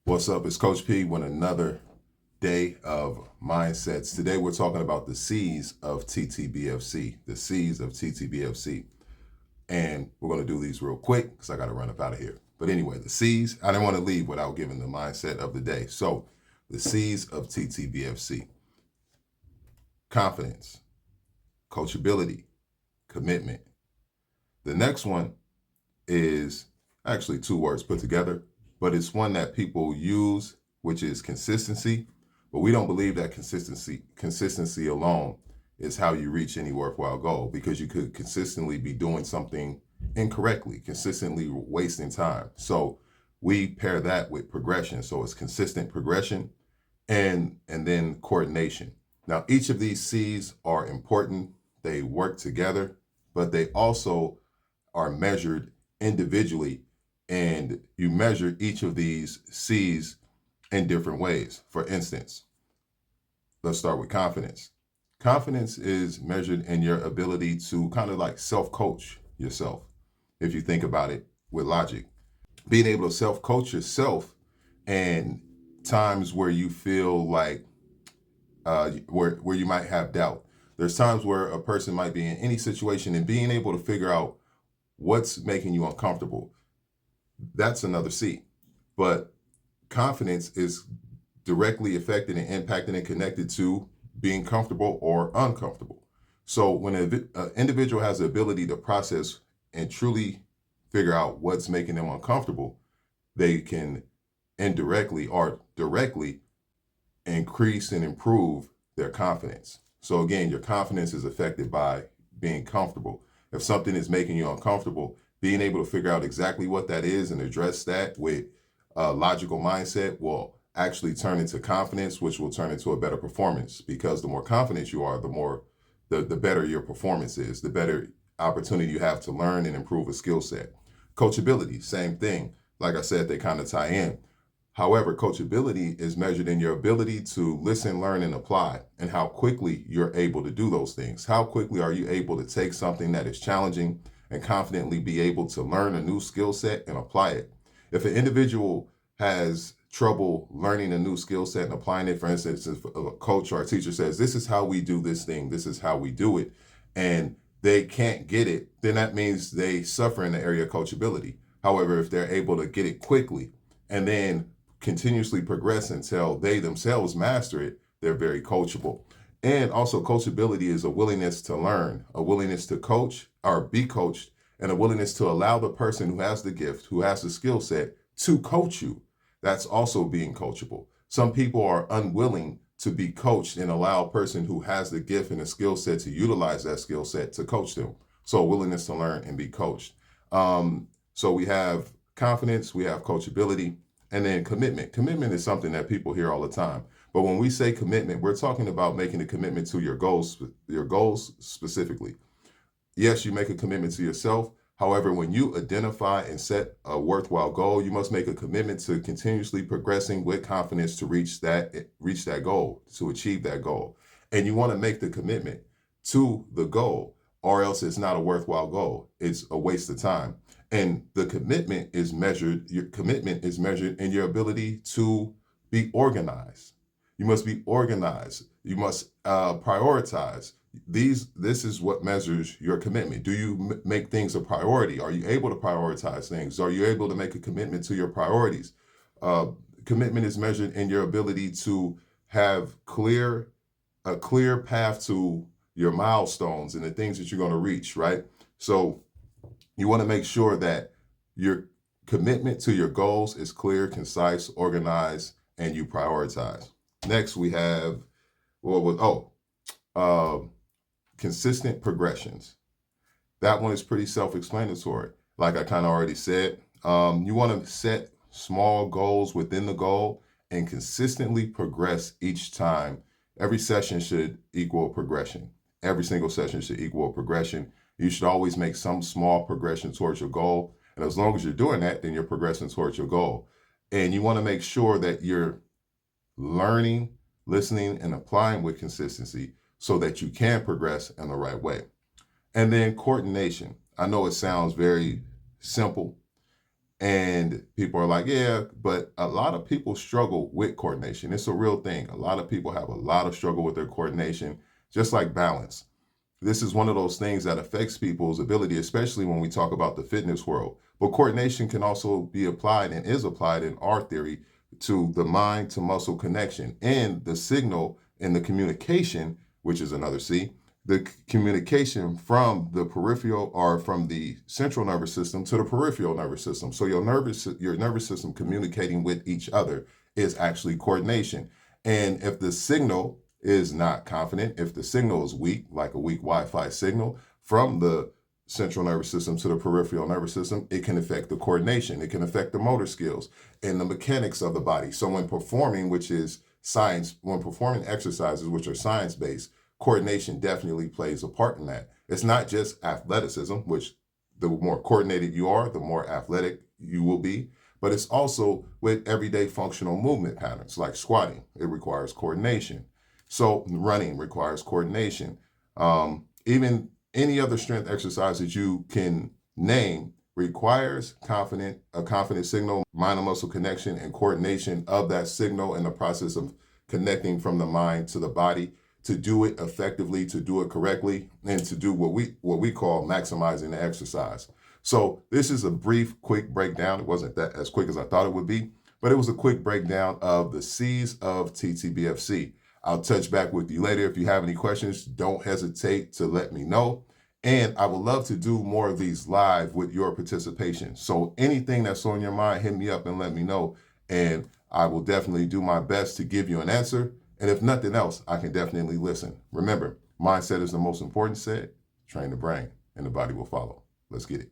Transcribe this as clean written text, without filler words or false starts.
What's up? It's Coach P with another day of mindsets. Today we're talking about the C's of TTBFC, the C's of TTBFC. And we're going to do these real quick because I got to run up out of here. But anyway, the C's, I didn't want to leave without giving the mindset of the day. So the C's of TTBFC: confidence, coachability, commitment. The next one is actually two words put together, but it's one that people use, which is consistency. But we don't believe that consistency alone is how you reach any worthwhile goal, because you could consistently be doing something incorrectly, consistently wasting time. So we pair that with progression. So it's consistent progression and then coordination. Now, each of these C's are important. They work together, but they also are measured individually, and you measure each of these C's in different ways. For instance, let's start with confidence. Confidence is measured in your ability to kind of like self-coach yourself. If you think about it with logic, being able to self-coach yourself, and times where you feel like where you might have doubt. There's times where a person might be in any situation and being able to figure out what's making you uncomfortable. That's another C. But confidence is directly affected and impacted and connected to being comfortable or uncomfortable. So when an individual has the ability to process and truly figure out what's making them uncomfortable, they can indirectly or directly increase and improve their confidence. So again, your confidence is affected by being comfortable. If something is making you uncomfortable, being able to figure out exactly what that is and address that with a logical mindset will actually turn into confidence, which will turn into a better performance. Because the more confident you are, the better your performance is, the better opportunity you have to learn and improve a skill set. Coachability, same thing. Like I said, they kind of tie in. However, coachability is measured in your ability to listen, learn, and apply, and how quickly you're able to do those things. How quickly are you able to take something that is challenging and confidently be able to learn a new skill set and apply it? If an individual has trouble learning a new skill set and applying it, for instance, if a coach or a teacher says, this is how we do this thing, this is how we do it, and they can't get it, then that means they suffer in the area of coachability. However, if they're able to get it quickly and then continuously progress until they themselves master it, they're very coachable. And also, coachability is a willingness to learn, a willingness to coach or be coached, and a willingness to allow the person who has the gift, who has the skill set, to coach you. That's also being coachable. Some people are unwilling to be coached and allow a person who has the gift and the skill set to utilize that skill set to coach them. So, willingness to learn and be coached. So we have confidence, we have coachability, and then commitment. Commitment is something that people hear all the time. But when we say commitment, we're talking about making a commitment to your goals specifically. Yes, you make a commitment to yourself. However, when you identify and set a worthwhile goal, you must make a commitment to continuously progressing with confidence to reach that goal, to achieve that goal. And you want to make the commitment to the goal, or else it's not a worthwhile goal. It's a waste of time. And the commitment is measured, your commitment is measured in your ability to be organized. You must be organized. You must prioritize. This is what measures your commitment. Do you make things a priority? Are you able to prioritize things? Are you able to make a commitment to your priorities? Commitment is measured in your ability to have a clear path to your milestones and the things that you're going to reach, right? So you want to make sure that your commitment to your goals is clear, concise, organized, and you prioritize. Next, we have consistent progressions. That one is pretty self-explanatory. Like I kind of already said, you want to set small goals within the goal and consistently progress each time. Every session should equal progression. Every single session should equal progression. You should always make some small progression towards your goal. And as long as you're doing that, then you're progressing towards your goal. And you want to make sure that you're learning, listening, and applying with consistency so that you can progress in the right way. And then coordination. I know it sounds very simple, And people are like, yeah, but a lot of people struggle with coordination. It's a real thing. A lot of people have a lot of struggle with their coordination, just like balance. This is one of those things that affects people's ability, especially when we talk about the fitness world. But coordination can also be applied and is applied in our theory to the mind to muscle connection and the signal and the communication, which is another C, the communication from the peripheral or from the central nervous system to the peripheral nervous system. So your nervous system communicating with each other is actually coordination. And if the signal is not confident, if the signal is weak, like a weak Wi-Fi signal from the central nervous system to the peripheral nervous system, it can affect the coordination. It can affect the motor skills and the mechanics of the body. So when performing, which is science, when performing exercises, which are science-based, coordination definitely plays a part in that. It's not just athleticism, which the more coordinated you are, the more athletic you will be, but it's also with everyday functional movement patterns like squatting. It requires coordination. So running requires coordination. Even any other strength exercise that you can name requires a confident signal, mind and muscle connection, and coordination of that signal in the process of connecting from the mind to the body to do it effectively, to do it correctly, and to do what we call maximizing the exercise. So this is a brief, quick breakdown. It wasn't that as quick as I thought it would be, but it was a quick breakdown of the C's of TTBFC. I'll touch back with you later. If you have any questions, don't hesitate to let me know. And I would love to do more of these live with your participation. So anything that's on your mind, hit me up and let me know. And I will definitely do my best to give you an answer. And if nothing else, I can definitely listen. Remember, mindset is the most important set. Train the brain and the body will follow. Let's get it.